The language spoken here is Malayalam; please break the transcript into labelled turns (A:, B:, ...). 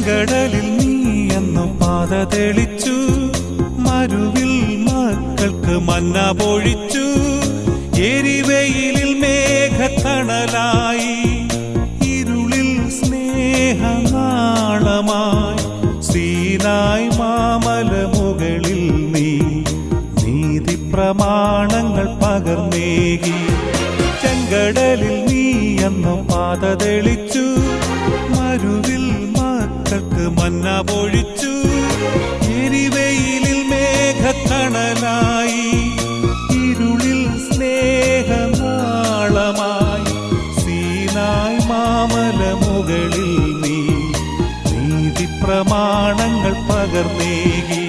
A: ചെങ്കടലിൽ നീ എന്നു പാത തെളിച്ചു, മരുവിൽ മക്കൾക്ക് മന്ന പൊഴിച്ചു. എരിവെയിലിൽ മേഘത്തണലായി, ഇരുളിൽ സ്നേഹനാളമായി. സീനായ് മാമലമുകളിൽ നീ നീതി പ്രമാണങ്ങൾ പകർന്നേകി. ചെങ്കടലിൽ നീ എന്നു പാത തെളിച്ചു, മരുവിൽ മക്കൾക്ക് മന്ന പൊഴിച്ചു. എരിവെയിലിൽ മേഘത്തണലായി, ഇരുളിൽ സ്നേഹനാളമായി. സീനായ് മാമലമുകളിൽ നീ നീതി പ്രമാണങ്ങൾ പകർന്നേകി.